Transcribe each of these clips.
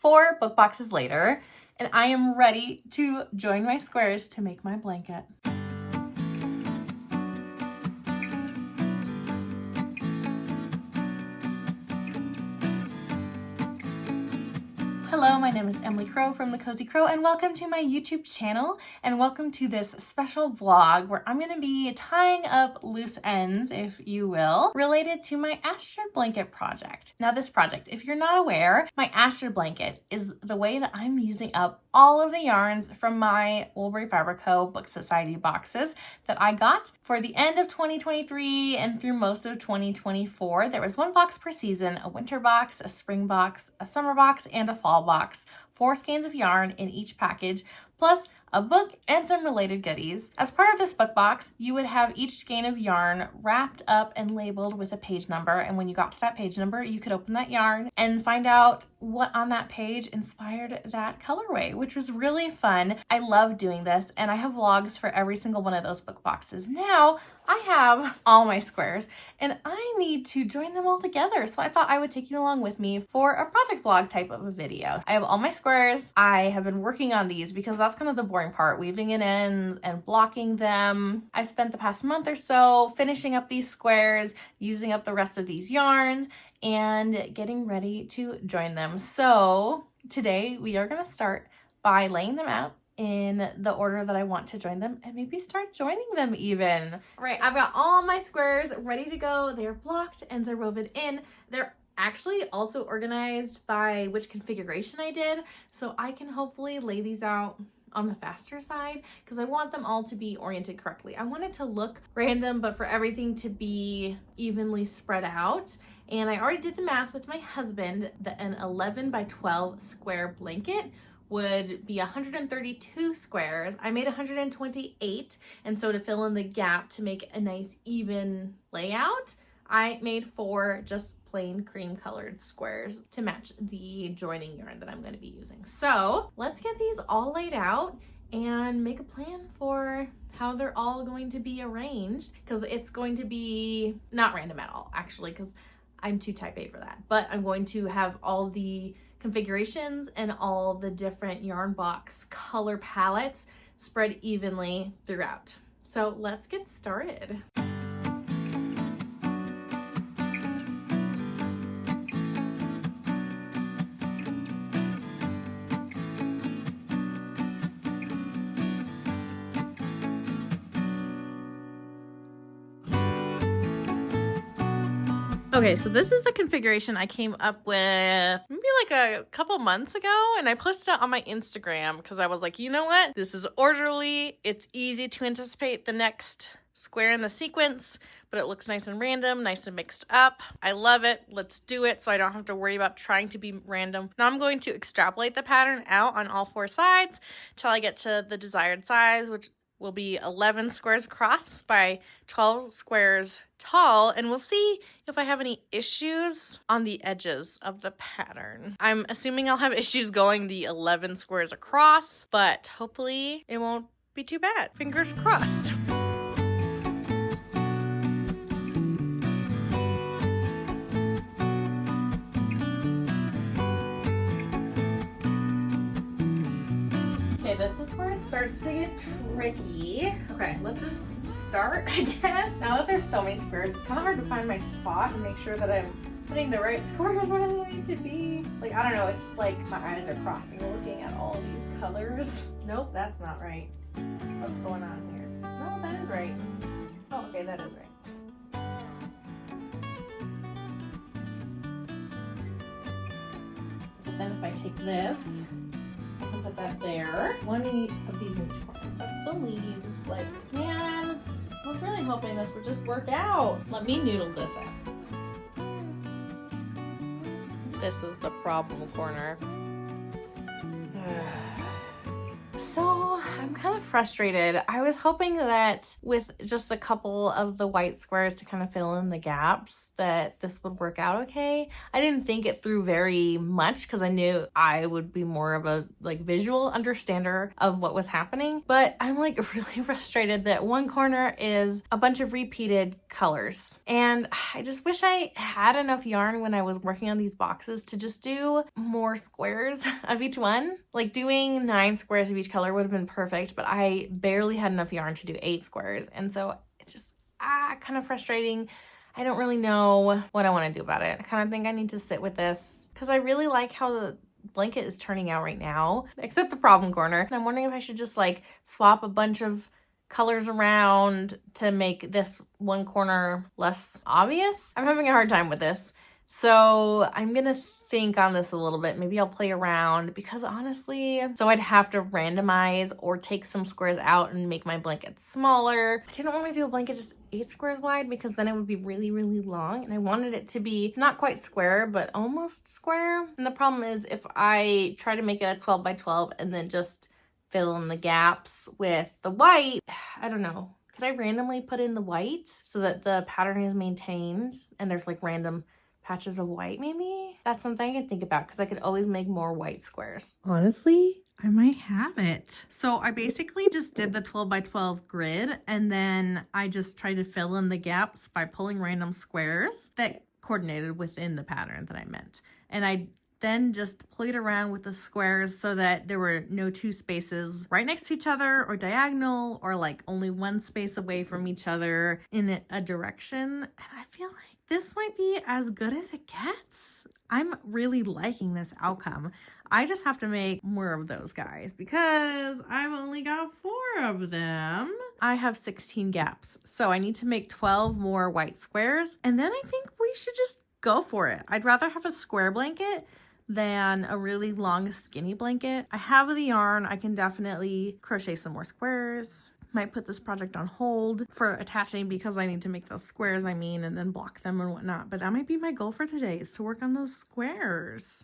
4 book boxes later, and I am ready to join my squares to make my blanket. Hello, my name is Emily Crow from The Cozy Crow, and welcome to my YouTube channel, and welcome to this special vlog where I'm going to be tying up loose ends, if you will, related to my Astra blanket project. Now this project, if you're not aware, my Astra blanket is the way that I'm using up all of the yarns from my Woolberry Fabric Co. Book Society boxes that I got for the end of 2023 and through most of 2024. There was 1 box per season, a winter box, a spring box, a summer box, and a fall box. 4 skeins of yarn in each package, plus a book and some related goodies. As part of this book box, you would have each skein of yarn wrapped up and labeled with a page number, and when you got to that page number, you could open that yarn and find out what on that page inspired that colorway, which was really fun. I love doing this, and I have vlogs for every single one of those book boxes. Now, I have all my squares, and I need to join them all together, so I thought I would take you along with me for a project vlog type of a video. I have all my squares. I have been working on these because that's kind of the boring part, weaving in ends and blocking them. I spent the past month or so finishing up these squares, using up the rest of these yarns, and getting ready to join them. So today we are going to start by laying them out in the order that I want to join them, and maybe start joining them even. All right, I've got all my squares ready to go. They're blocked, ends are woven in. They're actually also organized by which configuration I did, so I can hopefully lay these out on the faster side because I want them all to be oriented correctly. I want it to look random, but for everything to be evenly spread out. And I already did the math with my husband that an 11 by 12 square blanket would be 132 squares. I made 128, and so to fill in the gap to make a nice even layout, I made 4 just plain cream colored squares to match the joining yarn that I'm going to be using. So let's get these all laid out and make a plan for how they're all going to be arranged, because it's going to be not random at all, actually, because I'm too type A for that. But I'm going to have all the configurations and all the different yarn box color palettes spread evenly throughout. So let's get started. Okay, so this is the configuration I came up with maybe like a couple months ago, and I posted it on my Instagram because I was like, you know what? This is orderly. It's easy to anticipate the next square in the sequence, but it looks nice and random, nice and mixed up. I love it. Let's do it so I don't have to worry about trying to be random. Now I'm going to extrapolate the pattern out on all 4 sides till I get to the desired size, which will be 11 squares across by 12 squares tall, and we'll see if I have any issues on the edges of the pattern. I'm assuming I'll have issues going the 11 squares across, but hopefully it won't be too bad. Fingers crossed. Okay, this is where it starts to get tricky. Okay, let's just start, I guess. Now that there's so many squares, it's kind of hard to find my spot and make sure that I'm putting the right squares where they need to be. Like, I don't know, it's just like my eyes are crossing looking at all these colors. Nope, that's not right. What's going on here? No, that is right. Oh, okay, that is right. But then if I take this, I can put that there. One of these in each corner. That still leaves, like, man, I was really hoping this would just work out. Let me noodle this out. This is the problem corner. So I'm kind of frustrated. I was hoping that with just a couple of the white squares to kind of fill in the gaps that this would work out okay. I didn't think it through very much because I knew I would be more of a like visual understander of what was happening. But I'm like really frustrated that one corner is a bunch of repeated colors. And I just wish I had enough yarn when I was working on these boxes to just do more squares of each one. Like doing 9 squares of each color would have been perfect, but I barely had enough yarn to do 8 squares. And so it's just kind of frustrating. I don't really know what I want to do about it. I kind of think I need to sit with this because I really like how the blanket is turning out right now, except the problem corner. And I'm wondering if I should just like swap a bunch of colors around to make this one corner less obvious. I'm having a hard time with this. So I'm gonna think on this a little bit. Maybe I'll play around because honestly, so I'd have to randomize or take some squares out and make my blanket smaller. I didn't want to do a blanket just 8 squares wide because then it would be really, really long. And I wanted it to be not quite square, but almost square. And the problem is if I try to make it a 12 by 12 and then just fill in the gaps with the white, I don't know. Could I randomly put in the white so that the pattern is maintained and there's like random patches of white maybe? That's something I could think about because I could always make more white squares. Honestly, I might have it. So I basically just did the 12 by 12 grid and then I just tried to fill in the gaps by pulling random squares that coordinated within the pattern that I meant. And I then just played around with the squares so that there were no 2 spaces right next to each other or diagonal or like only 1 space away from each other in a direction. And I feel like this might be as good as it gets. I'm really liking this outcome. I just have to make more of those guys because I've only got 4 of them. I have 16 gaps, so I need to make 12 more white squares. And then I think we should just go for it. I'd rather have a square blanket than a really long skinny blanket. I have the yarn. I can definitely crochet some more squares. Might put this project on hold for attaching because I need to make those squares, and then block them and whatnot. But that might be my goal for today, is to work on those squares.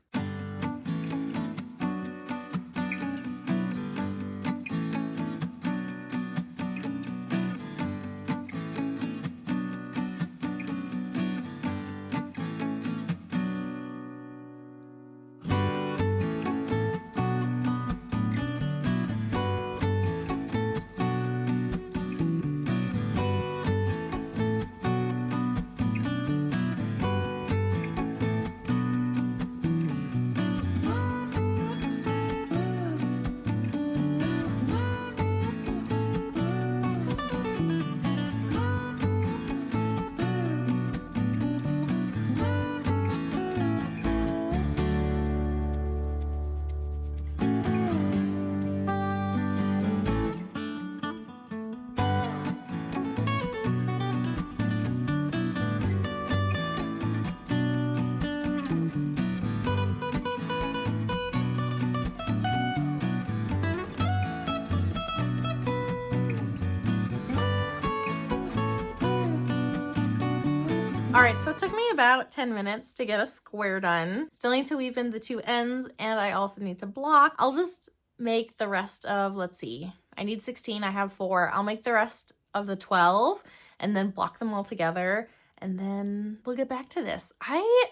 All right, so it took me about 10 minutes to get a square done. Still need to weave in the 2 ends, and I also need to block. I'll just make the rest of, let's see, I need 16, I have 4. I'll make the rest of the 12 and then block them all together, and then we'll get back to this. I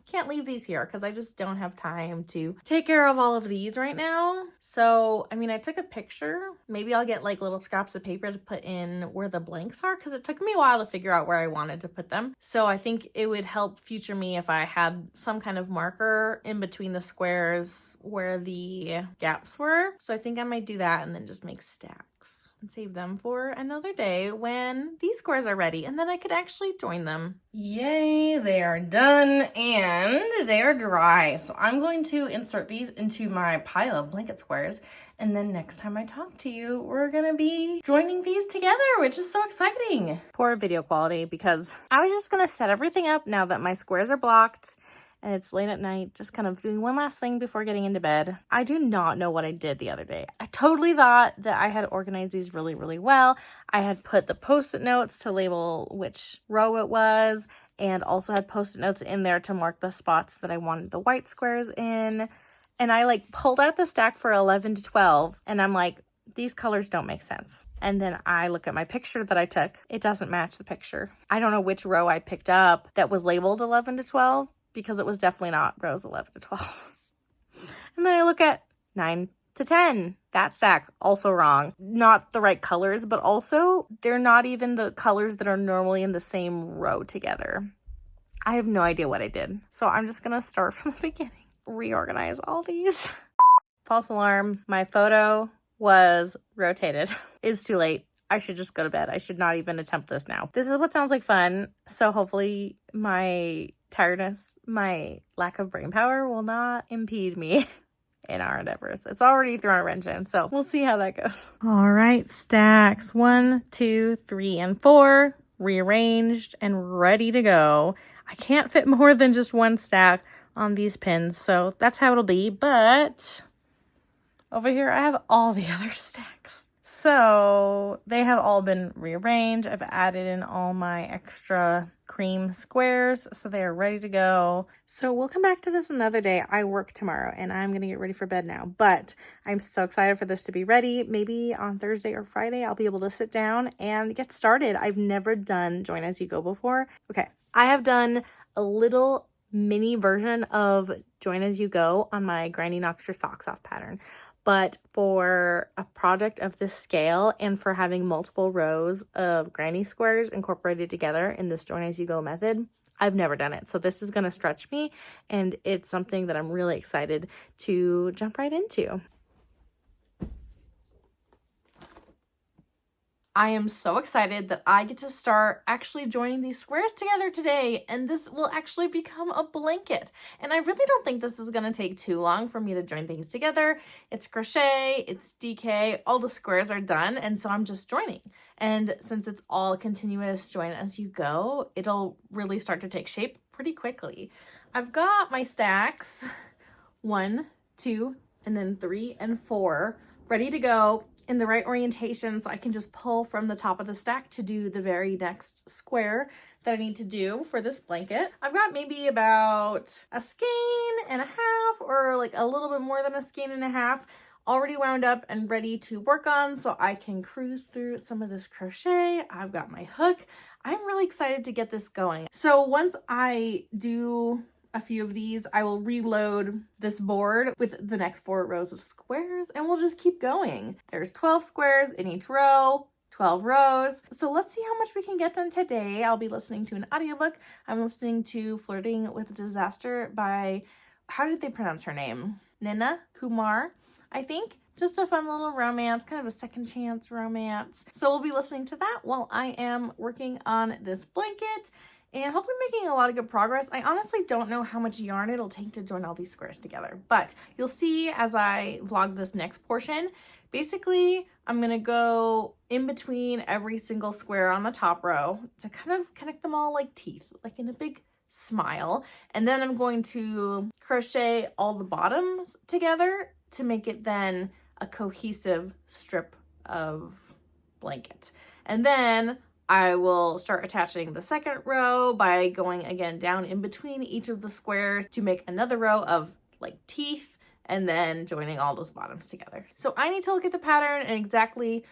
can't leave these here because I just don't have time to take care of all of these right now. So, I mean, I took a picture. Maybe I'll get like little scraps of paper to put in where the blanks are because it took me a while to figure out where I wanted to put them. So I think it would help future me if I had some kind of marker in between the squares where the gaps were. So I think I might do that and then just make stacks and save them for another day when these squares are ready, and then I could actually join them. Yay, they are done and they are dry. So I'm going to insert these into my pile of blanket squares, and then next time I talk to you, we're gonna be joining these together, which is so exciting. Poor video quality because I was just gonna set everything up now that my squares are blocked and it's late at night, just kind of doing one last thing before getting into bed. I do not know what I did the other day. I totally thought that I had organized these really, really well. I had put the post-it notes to label which row it was, and also had post-it notes in there to mark the spots that I wanted the white squares in. And I like pulled out the stack for 11 to 12 and I'm like, these colors don't make sense. And then I look at my picture that I took. It doesn't match the picture. I don't know which row I picked up that was labeled 11 to 12 because it was definitely not rows 11 to 12. And then I look at 9 to 10. That stack, also wrong. Not the right colors, but also they're not even the colors that are normally in the same row together. I have no idea what I did. So I'm just gonna start from the beginning. Reorganize all these. False alarm. My photo was rotated. It's too late. I should just go to bed. I should not even attempt this now. This is what sounds like fun. So hopefully my tiredness, my lack of brain power will not impede me in our endeavors. It's already thrown a wrench in, so we'll see how that goes. All right, stacks 1, 2, 3, and 4 rearranged and ready to go. I can't fit more than just one stack on these pins, so that's how it'll be. But over here, I have all the other stacks. So they have all been rearranged. I've added in all my extra cream squares, so they are ready to go. So we'll come back to this another day. I work tomorrow and I'm gonna get ready for bed now, but I'm so excited for this to be ready. Maybe on Thursday or Friday, I'll be able to sit down and get started. I've never done Join As You Go before. Okay, I have done a little mini version of Join As You Go on my Granny Knocks Your Socks Off pattern. But for a project of this scale and for having multiple rows of granny squares incorporated together in this Join As You Go method, I've never done it. So this is going to stretch me and it's something that I'm really excited to jump right into. I am so excited that I get to start actually joining these squares together today, and this will actually become a blanket. And I really don't think this is going to take too long for me to join things together. It's crochet, it's DK, all the squares are done, and so I'm just joining. And since it's all continuous join as you go, it'll really start to take shape pretty quickly. I've got my stacks 1, 2, and then 3 and 4 ready to go in the right orientation, so I can just pull from the top of the stack to do the very next square that I need to do for this blanket. I've got maybe about a skein and a half, or like a little bit more than a skein and a half already wound up and ready to work on, so I can cruise through some of this crochet. I've got my hook. I'm really excited to get this going. So once I do a few of these, I will reload this board with the next 4 rows of squares and we'll just keep going. There's 12 squares in each row, 12 rows. So let's see how much we can get done today. I'll be listening to an audiobook. I'm listening to Flirting with Disaster by, how did they pronounce her name? Nina Kumar, I think. Just a fun little romance, kind of a second chance romance. So we'll be listening to that while I am working on this blanket and hopefully making a lot of good progress. I honestly don't know how much yarn it'll take to join all these squares together, but you'll see as I vlog this next portion. Basically, I'm gonna go in between every single square on the top row to kind of connect them all like teeth, like in a big smile. And then I'm going to crochet all the bottoms together to make it then a cohesive strip of blanket. And then I will start attaching the second row by going again down in between each of the squares to make another row of like teeth and then joining all those bottoms together. So I need to look at the pattern and exactly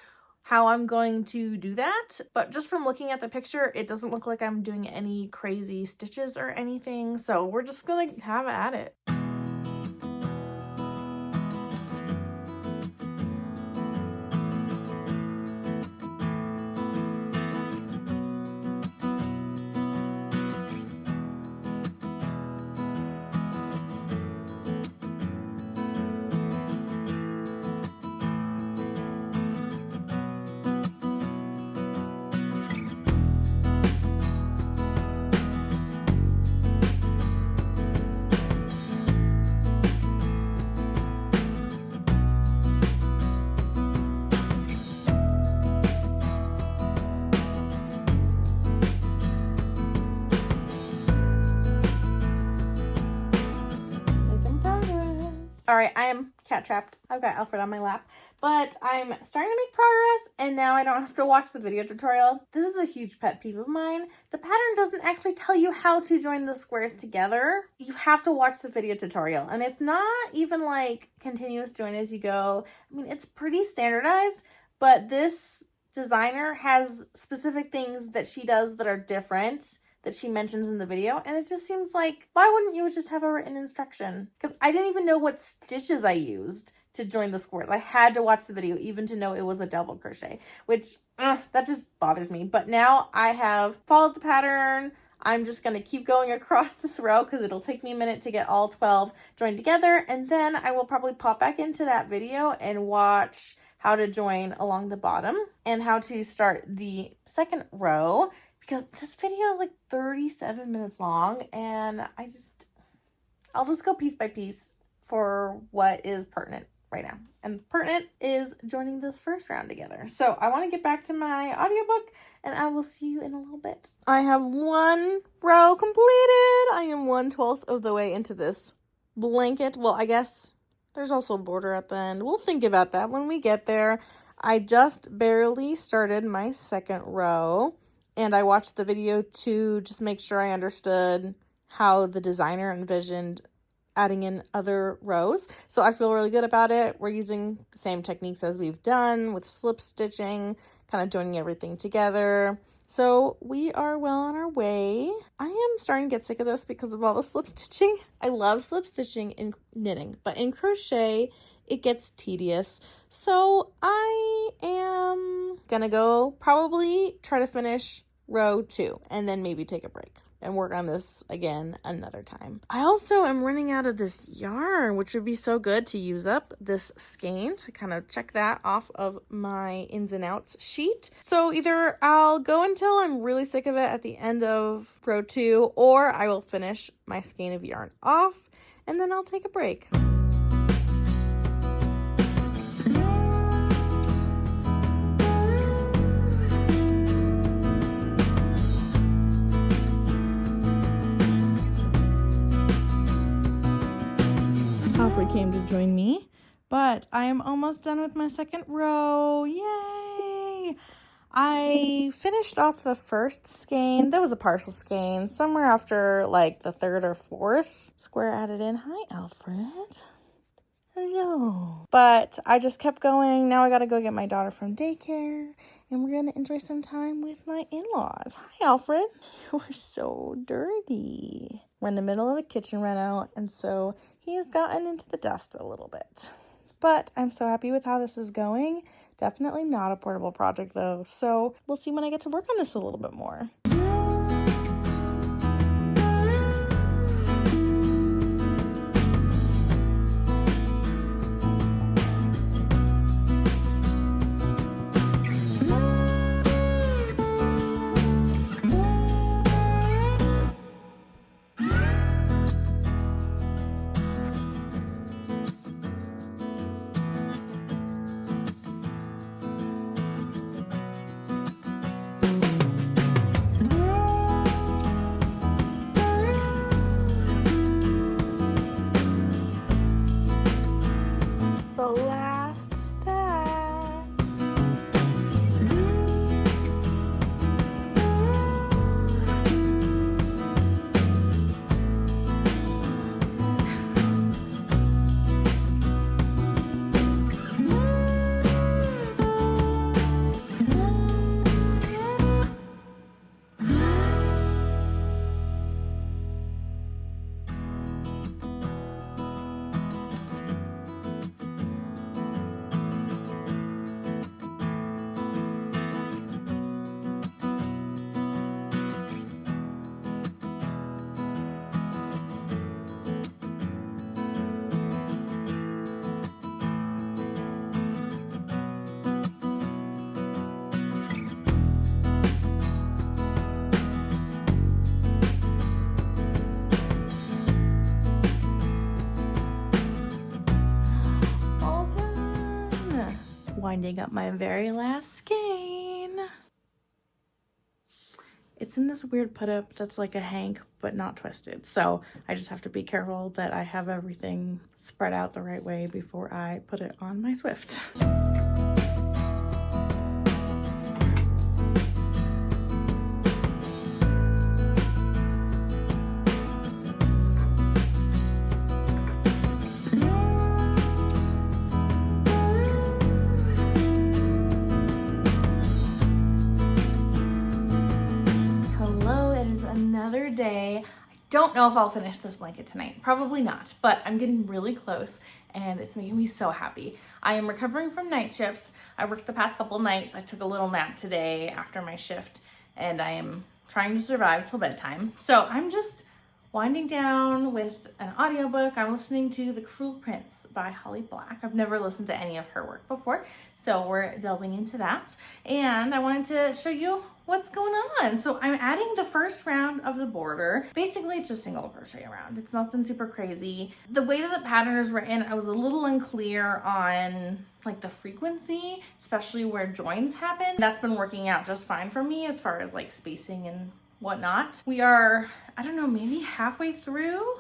how I'm going to do that. But just from looking at the picture, it doesn't look like I'm doing any crazy stitches or anything. So we're just gonna have at it. All right, I am cat trapped. I've got Alfred on my lap, but I'm starting to make progress, and now I don't have to watch the video tutorial. This is a huge pet peeve of mine. The pattern doesn't actually tell you how to join the squares together. You have to watch the video tutorial, and it's not even like continuous join as you go. I mean, it's pretty standardized, but this designer has specific things that she does that are different that she mentions in the video, and it just seems like, why wouldn't you just have a written instruction? Because I didn't even know what stitches I used to join the squares. I had to watch the video even to know it was a double crochet, which that just bothers me. But now I have followed the pattern. I'm just going to keep going across this row because it'll take me a minute to get all 12 joined together, and then I will probably pop back into that video and watch how to join along the bottom and how to start the second row, because this video is like 37 minutes long, and I'll just go piece by piece for what is pertinent right now. And pertinent is joining this first round together. So I want to get back to my audiobook, and I will see you in a little bit. I have one row completed. I am 1/12 of the way into this blanket. Well, I guess there's also a border at the end. We'll think about that when we get there. I just barely started my second row, and I watched the video to just make sure I understood how the designer envisioned adding in other rows. So I feel really good about it. We're using the same techniques as we've done with slip stitching, kind of joining everything together. So we are well on our way. I am starting to get sick of this because of all the slip stitching. I love slip stitching in knitting, but in crochet, it gets tedious. So I am gonna go probably try to finish row 2 and then maybe take a break and work on this again another time. I also am running out of this yarn, which would be so good to use up this skein to kind of check that off of my ins and outs sheet. So either I'll go until I'm really sick of it at the end of row 2, or I will finish my skein of yarn off and then I'll take a break. Alfred came to join me, but I am almost done with my second row. Yay! I finished off the first skein. That was a partial skein, somewhere after like the 3rd or 4th square added in. Hi, Alfred. Hello. But I just kept going. Now I gotta go get my daughter from daycare, and we're gonna enjoy some time with my in-laws. Hi, Alfred. You're so dirty. We're in the middle of a kitchen reno, and so he has gotten into the dust a little bit. But I'm so happy with how this is going. Definitely not a portable project though, so we'll see when I get to work on this a little bit more. The last stack. Winding up my very last skein. it's in this weird put up that's like a hank but not twisted. So I just have to be careful that I have everything spread out the right way before I put it on my Swift. Another day. I don't know if I'll finish this blanket tonight. Probably not, but I'm getting really close and it's making me so happy. I am recovering from night shifts. I worked the past couple nights. I took a little nap today after my shift and I am trying to survive till bedtime. So I'm just winding down with an audiobook. I'm listening to The Cruel Prince by Holly Black. I've never listened to any of her work before, so we're delving into that. And I wanted to show you what's going on. So I'm adding the first round of the border. Basically, it's just single crochet around. It's nothing super crazy. The way that the pattern is written, I was a little unclear on like the frequency, especially where joins happen. That's been working out just fine for me as far as like spacing and whatnot. We are, I don't know, maybe halfway through.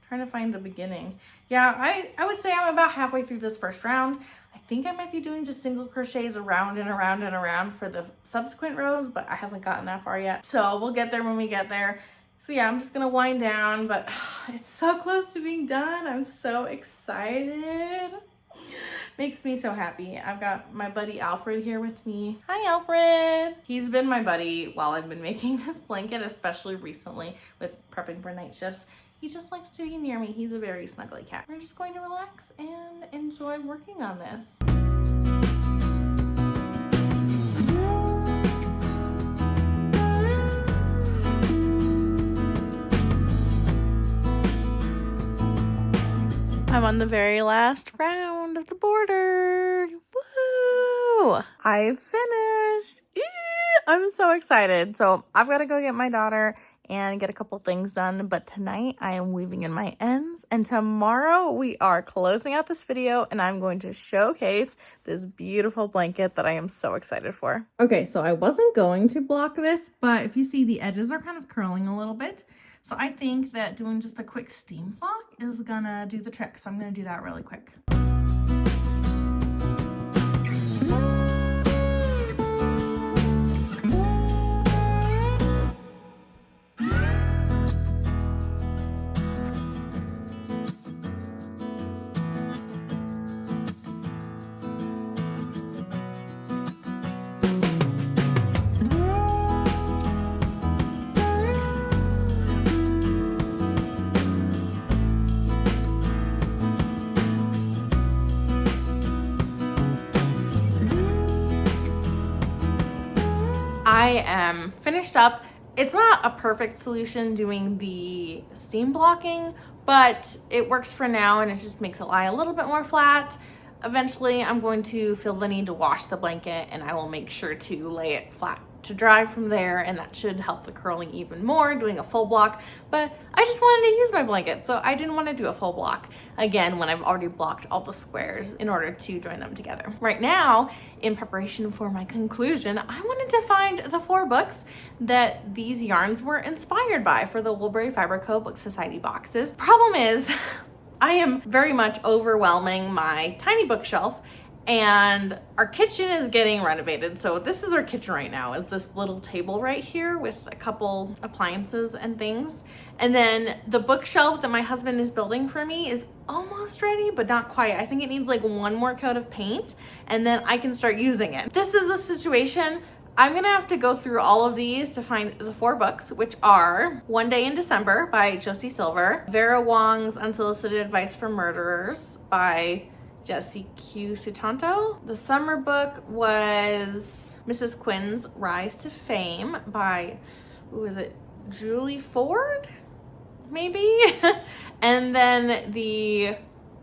Trying to find the beginning. Yeah, I would say I'm about halfway through this first round. I think I might be doing just single crochets around and around and around for the subsequent rows, but I haven't gotten that far yet. So we'll get there when we get there. So yeah, I'm just gonna wind down, but it's so close to being done. I'm so excited. Makes me so happy. I've got my buddy Alfred here with me. Hi, Alfred. He's been my buddy while I've been making this blanket, especially recently with prepping for night shifts. He just likes to be near me. He's a very snuggly cat. We're just going to relax and enjoy working on this. I'm on the very last round of the border. Woo! I've finished. Eee! I'm so excited. So I've got to go get my daughter and get a couple things done, but tonight I am weaving in my ends, and tomorrow we are closing out this video and I'm going to showcase this beautiful blanket that I am so excited for. Okay, so I wasn't going to block this, but if you see, the edges are kind of curling a little bit. So I think that doing just a quick steam block is gonna do the trick. So I'm gonna do that really quick. I am finished up. It's not a perfect solution doing the steam blocking, but it works for now and it just makes it lie a little bit more flat. Eventually, I'm going to feel the need to wash the blanket and I will make sure to lay it flat to dry from there, and that should help the curling even more, doing a full block. But I just wanted to use my blanket, so I didn't want to do a full block again when I've already blocked all the squares in order to join them together. Right now, in preparation for my conclusion, I wanted to find the 4 books that these yarns were inspired by for the Woolberry Fiber Co. Book Society boxes. Problem is, I am very much overwhelming my tiny bookshelf, and our kitchen is getting renovated. So this is our kitchen right now, is this little table right here with a couple appliances and things. And then the bookshelf that my husband is building for me is almost ready, but not quite. I think it needs like one more coat of paint and then I can start using it. This is the situation. I'm gonna have to go through all of these to find the 4 books, which are One Day in December by Josie Silver, Vera Wong's Unsolicited Advice for Murderers by Jessie Q. Sutanto. The summer book was Mrs. Quinn's Rise to Fame by, who is it, Julie Ford, maybe? And then the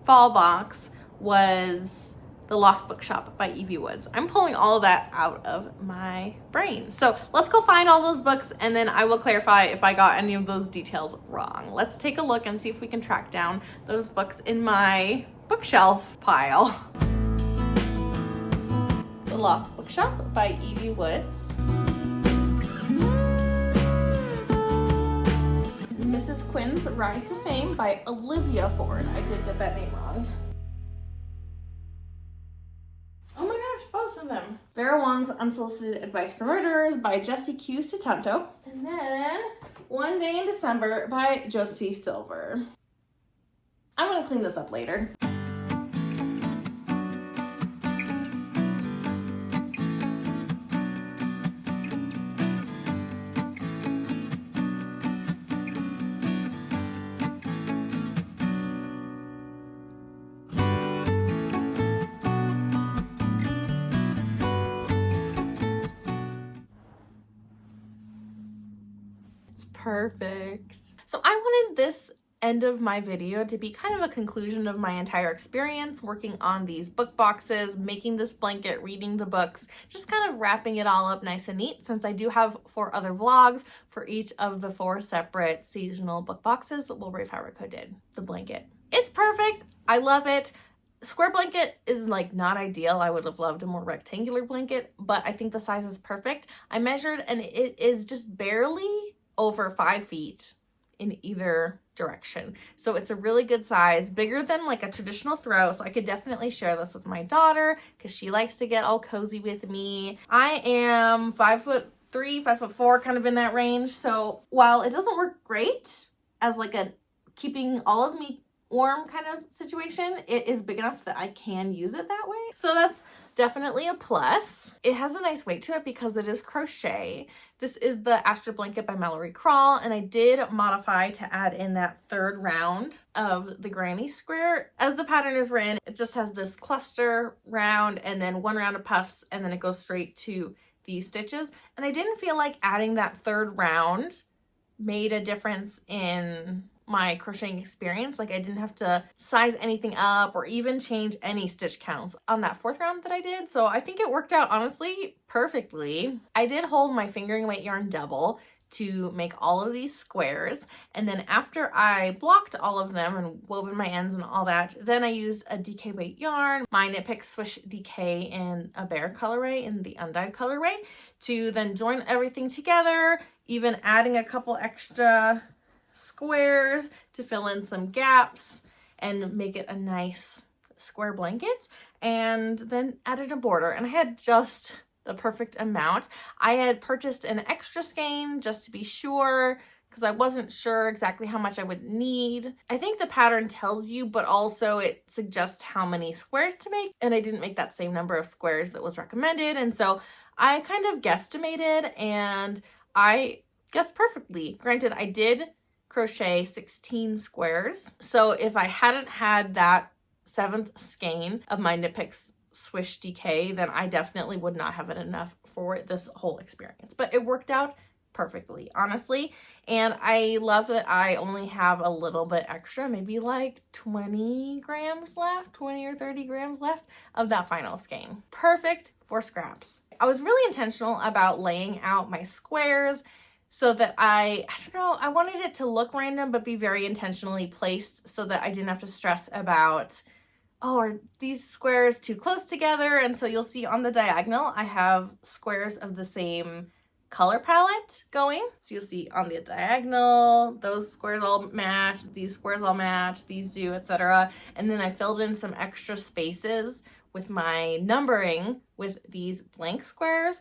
fall box was The Lost Bookshop by Evie Woods. I'm pulling all of that out of my brain. So let's go find all those books and then I will clarify if I got any of those details wrong. Let's take a look and see if we can track down those books in my bookshelf pile. The Lost Bookshop by Evie Woods. Mrs. Quinn's Rise to Fame by Olivia Ford. I did get that name wrong. Oh my gosh, both of them. Vera Wong's Unsolicited Advice for Murderers by Jessie Q. Sutanto. And then One Day in December by Josie Silver. I'm gonna clean this up later. Perfect. So I wanted this end of my video to be kind of a conclusion of my entire experience working on these book boxes, making this blanket, reading the books, just kind of wrapping it all up nice and neat, since I do have 4 other vlogs for each of the 4 separate seasonal book boxes that Woolberry Fabric Co. did. The blanket. It's perfect. I love it. Square blanket is like not ideal. I would have loved a more rectangular blanket, but I think the size is perfect. I measured and it is just barely over 5 feet in either direction. So it's a really good size, bigger than like a traditional throw. So I could definitely share this with my daughter because she likes to get all cozy with me. I am 5'3", 5'4", kind of in that range. So while it doesn't work great as like a keeping all of me warm kind of situation, it is big enough that I can use it that way. So that's definitely a plus. It has a nice weight to it because it is crochet. This is the Astro Blanket by Mallory Crawl, and I did modify to add in that 3rd round of the granny square. As the pattern is written, it just has this cluster round and then 1 round of puffs, and then it goes straight to these stitches. And I didn't feel like adding that 3rd round made a difference in my crocheting experience. Like I didn't have to size anything up or even change any stitch counts on that 4th round that I did. So I think it worked out honestly perfectly. I did hold my fingering weight yarn double to make all of these squares, and then after I blocked all of them and woven my ends and all that, then I used a DK weight yarn, my Knit Pick Swish DK in a Bear colorway, in the undyed colorway, to then join everything together, even adding a couple extra squares to fill in some gaps and make it a nice square blanket, and then added a border. And I had just the perfect amount. I had purchased an extra skein just to be sure because I wasn't sure exactly how much I would need. I think the pattern tells you, but also it suggests how many squares to make, and I didn't make that same number of squares that was recommended, and so I kind of guesstimated and I guessed perfectly. Granted, I did crochet 16 squares. So if I hadn't had that 7th skein of my Knit Picks Swish DK, then I definitely would not have it enough for this whole experience. But it worked out perfectly, honestly. And I love that I only have a little bit extra, maybe like 20 grams left, 20 or 30 grams left of that final skein. Perfect for scraps. I was really intentional about laying out my squares so that I don't know, I wanted it to look random but be very intentionally placed so that I didn't have to stress about, oh, are these squares too close together? And so you'll see on the diagonal, I have squares of the same color palette going. So you'll see on the diagonal, those squares all match, these squares all match, these do, etc. And then I filled in some extra spaces with my numbering with these blank squares,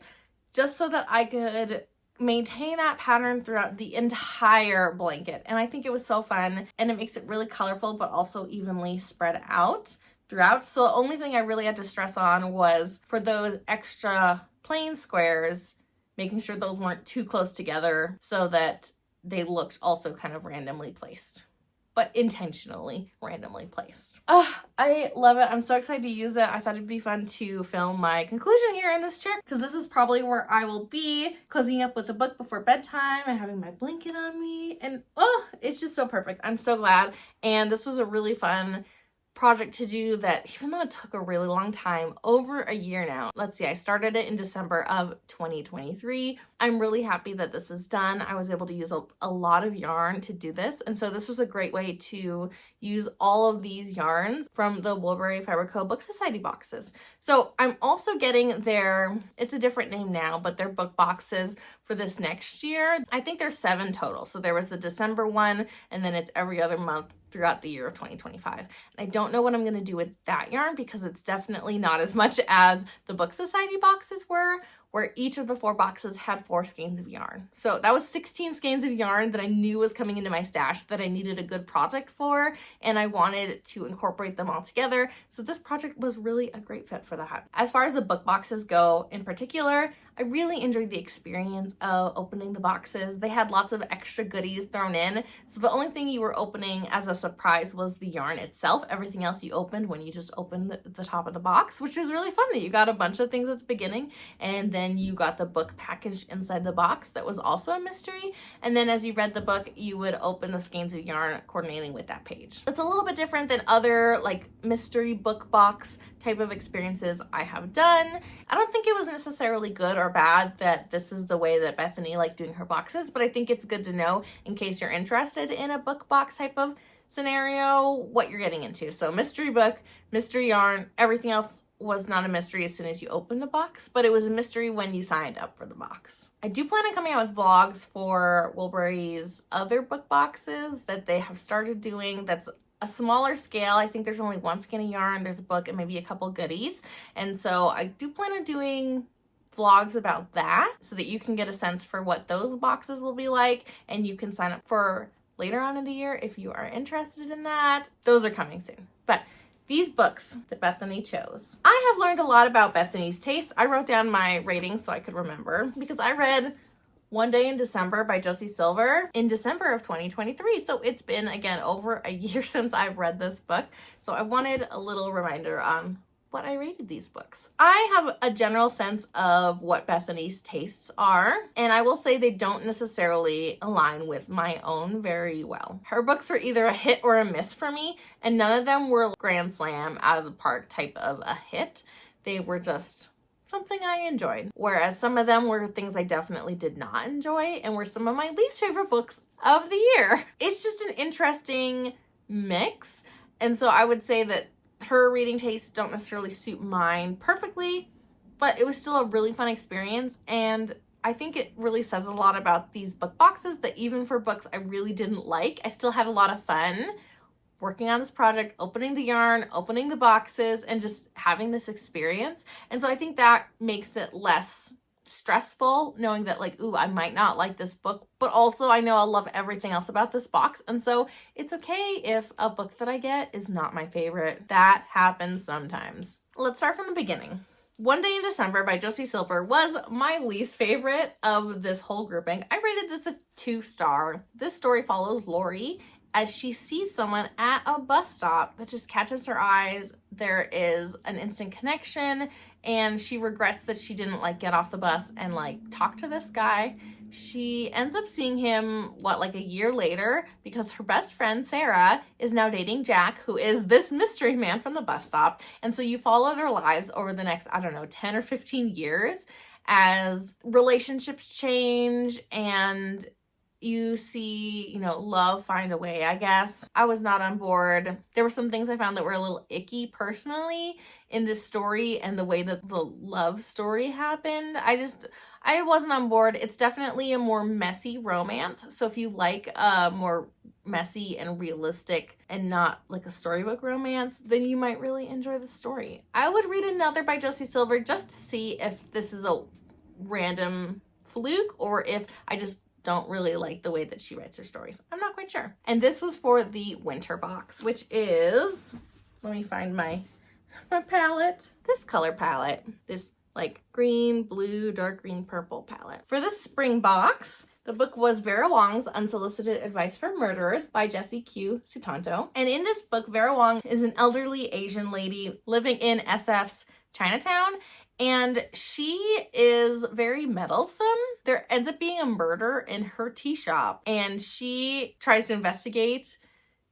just so that I could maintain that pattern throughout the entire blanket. And I think it was so fun, and it makes it really colorful but also evenly spread out throughout. So the only thing I really had to stress on was for those extra plain squares, making sure those weren't too close together so that they looked also kind of randomly placed, but intentionally randomly placed. I love it. I'm so excited to use it. I thought it'd be fun to film my conclusion here in this chair because this is probably where I will be cozying up with a book before bedtime and having my blanket on me. And it's just so perfect. I'm so glad. And this was a really fun project to do that, even though it took a really long time, over a year now. Let's see, I started it in December of 2023. I'm really happy that this is done. I was able to use a lot of yarn to do this. And so this was a great way to use all of these yarns from the Woolberry Fiber Co. Book Society boxes. So I'm also getting their, it's a different name now, but their book boxes for this next year. I think there's 7 total. So there was the December one, and then it's every other month throughout the year of 2025. And I don't know what I'm going to do with that yarn because it's definitely not as much as the Book Society boxes were, where each of the 4 boxes had 4 skeins of yarn. So that was 16 skeins of yarn that I knew was coming into my stash that I needed a good project for, and I wanted to incorporate them all together. So this project was really a great fit for that. As far as the book boxes go in particular, I really enjoyed the experience of opening the boxes. They had lots of extra goodies thrown in. So the only thing you were opening as a surprise was the yarn itself. Everything else you opened when you just opened the top of the box, which was really fun that you got a bunch of things at the beginning, and then you got the book packaged inside the box that was also a mystery. And then as you read the book, you would open the skeins of yarn coordinating with that page. It's a little bit different than other like mystery book box type of experiences I have done. I don't think it was necessarily good or bad that this is the way that Bethany liked doing her boxes, but I think it's good to know in case you're interested in a book box type of scenario what you're getting into. So mystery book, mystery yarn, everything else was not a mystery as soon as you opened the box, but it was a mystery when you signed up for the box. I do plan on coming out with vlogs for Woolberry's other book boxes that they have started doing that's a smaller scale. I think there's only 1 skein of yarn, there's a book, and maybe a couple goodies. And so I do plan on doing vlogs about that so that you can get a sense for what those boxes will be like, and you can sign up for later on in the year if you are interested in that. Those are coming soon. But these books that Bethany chose, I have learned a lot about Bethany's taste. I wrote down my ratings so I could remember because I read One Day in December by Josie Silver in December of 2023. So it's been, again, over a year since I've read this book. So I wanted a little reminder on what I rated these books. I have a general sense of what Bethany's tastes are, and I will say they don't necessarily align with my own very well. Her books were either a hit or a miss for me, and none of them were grand slam out of the park type of a hit. They were just something I enjoyed. Whereas some of them were things I definitely did not enjoy and were some of my least favorite books of the year. It's just an interesting mix. And so I would say that her reading tastes don't necessarily suit mine perfectly, but it was still a really fun experience. And I think it really says a lot about these book boxes that even for books I really didn't like, I still had a lot of fun working on this project, opening the yarn, opening the boxes, and just having this experience. And so I think that makes it less stressful knowing that like, ooh, I might not like this book, but also I know I'll love everything else about this box. And so it's okay if a book that I get is not my favorite. That happens sometimes. Let's start from the beginning. One Day in December by Josie Silver was my least favorite of this whole grouping. I rated this a 2-star. This story follows Lori as she sees someone at a bus stop that just catches her eyes. There is an instant connection, and she regrets that she didn't like get off the bus and like talk to this guy. She ends up seeing him, like a year later, because her best friend, Sarah, is now dating Jack, who is this mystery man from the bus stop. And so you follow their lives over the next, 10 or 15 years as relationships change and you see, love find a way, I guess. I was not on board. There were some things I found that were a little icky personally in this story and the way that the love story happened. I wasn't on board. It's definitely a more messy romance. So if you like a more messy and realistic and not like a storybook romance, then you might really enjoy the story. I would read another by Josie Silver just to see if this is a random fluke or if I just don't really like the way that she writes her stories. I'm not quite sure. And this was for the winter box, which is, let me find my palette. This color palette, this like green, blue, dark green, purple palette. For the spring box, the book was Vera Wong's Unsolicited Advice for Murderers by Jessie Q. Sutanto. And in this book, Vera Wong is an elderly Asian lady living in SF's Chinatown, and she is very meddlesome. There ends up being a murder in her tea shop, and she tries to investigate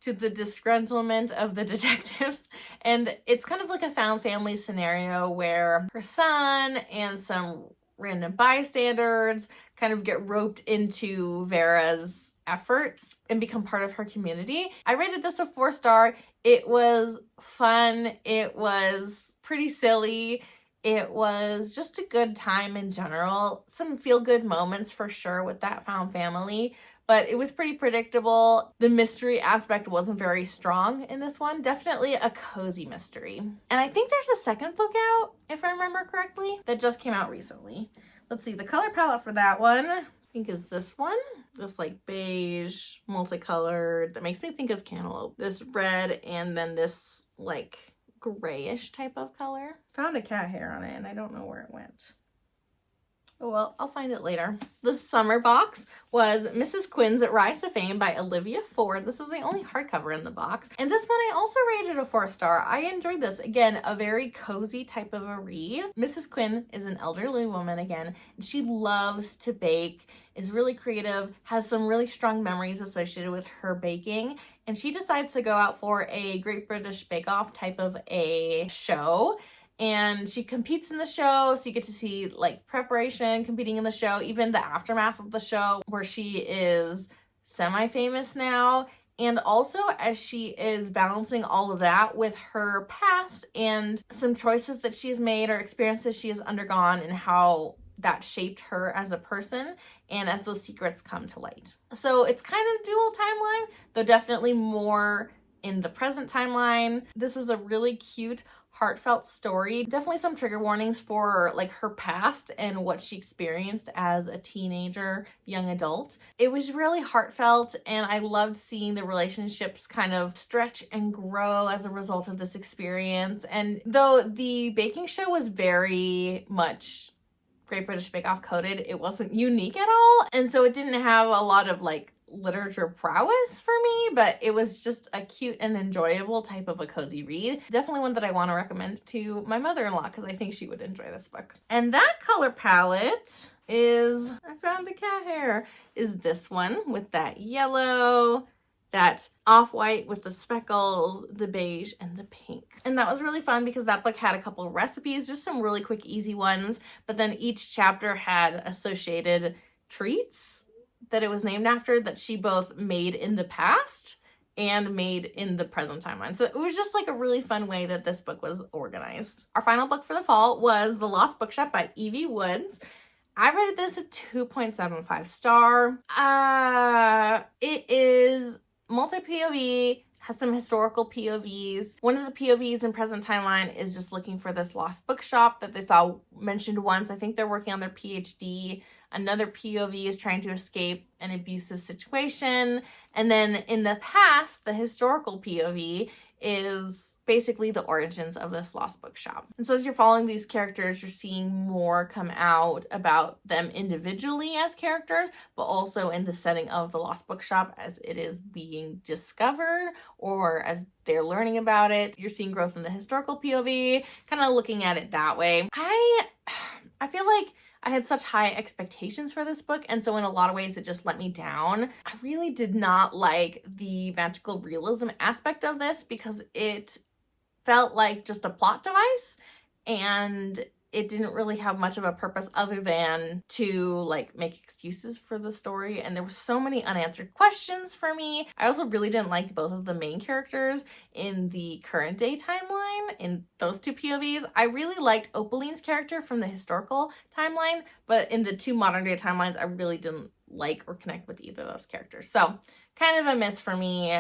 to the disgruntlement of the detectives. And it's kind of like a found family scenario where her son and some random bystanders kind of get roped into Vera's efforts and become part of her community. I rated this a 4-star. It was fun. It was pretty silly. It was just a good time in general. Some feel-good moments for sure with that found family, but it was pretty predictable. The mystery aspect wasn't very strong in this one. Definitely a cozy mystery. And I think there's a second book out, if I remember correctly, that just came out recently. Let's see, the color palette for that one, I think is this one. This like beige, multicolored, that makes me think of cantaloupe. This red and then this like grayish type of color. Found a cat hair on it and I don't know where it went. Oh well, I'll find it later. The summer box was Mrs. Quinn's Rise to Fame by Olivia Ford. This was the only hardcover in the box. And this one I also rated a 4-star. I enjoyed this. Again, a very cozy type of a read. Mrs. Quinn is an elderly woman again, and she loves to bake, is really creative, has some really strong memories associated with her baking, and she decides to go out for a Great British Bake Off type of a show. And she competes in the show, so you get to see like preparation, competing in the show, even the aftermath of the show where she is semi-famous now. And also as she is balancing all of that with her past and some choices that she has made or experiences she has undergone and how that shaped her as a person and as those secrets come to light. So it's kind of dual timeline, though definitely more in the present timeline. This was a really cute, heartfelt story. Definitely some trigger warnings for like her past and what she experienced as a teenager, young adult. It was really heartfelt and I loved seeing the relationships kind of stretch and grow as a result of this experience. And though the baking show was very much Great British Bake Off coded, it wasn't unique at all. And so it didn't have a lot of like literature prowess for me, but it was just a cute and enjoyable type of a cozy read. Definitely one that I want to recommend to my mother-in-law because I think she would enjoy this book. And that color palette is, I found the cat hair, is this one with that yellow, that off-white with the speckles, the beige, and the pink. And that was really fun because that book had a couple of recipes, just some really quick, easy ones, but then each chapter had associated treats that it was named after that she both made in the past and made in the present timeline. So it was just like a really fun way that this book was organized. Our final book for the fall was The Lost Bookshop by Evie Woods. I rated this a 2.75 star. It is multi-POV, has some historical POVs. One of the POVs in present timeline is just looking for this lost bookshop that they saw mentioned once. I think they're working on their PhD. Another POV is trying to escape an abusive situation. And then in the past, the historical POV is basically the origins of this lost bookshop. And so as you're following these characters, you're seeing more come out about them individually as characters, but also in the setting of the lost bookshop as it is being discovered or as they're learning about it. You're seeing growth in the historical POV, kind of looking at it that way. I feel like I had such high expectations for this book, and so in a lot of ways it just let me down. I really did not like the magical realism aspect of this because it felt like just a plot device and it didn't really have much of a purpose other than to like make excuses for the story, and there were so many unanswered questions for me. I also really didn't like both of the main characters in the current day timeline in those two POVs. I really liked Opaline's character from the historical timeline, but in the two modern day timelines I really didn't like or connect with either of those characters. So kind of a miss for me.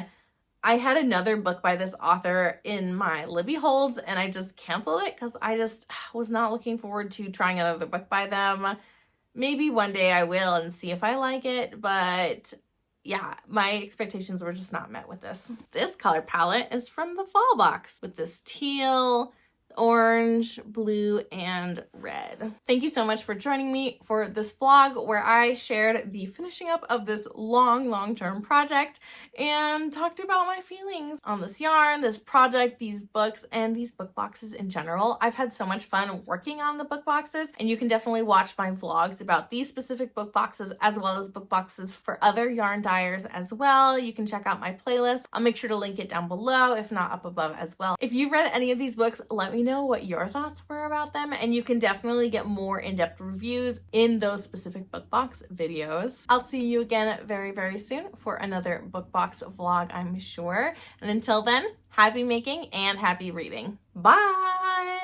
I had another book by this author in my Libby holds and I just canceled it because I just was not looking forward to trying another book by them. Maybe one day I will and see if I like it, but yeah, my expectations were just not met with this. This color palette is from the fall box with this teal, orange, blue, and red. Thank you so much for joining me for this vlog where I shared the finishing up of this long-term project and talked about my feelings on this yarn, this project, these books, and these book boxes in general. I've had so much fun working on the book boxes, and you can definitely watch my vlogs about these specific book boxes as well as book boxes for other yarn dyers as well. You can check out my playlist. I'll make sure to link it down below, if not up above as well. If you've read any of these books, let me know what your thoughts were about them, and you can definitely get more in-depth reviews in those specific book box videos. I'll see you again very soon for another book box vlog, I'm sure. And until then, happy making and happy reading. Bye!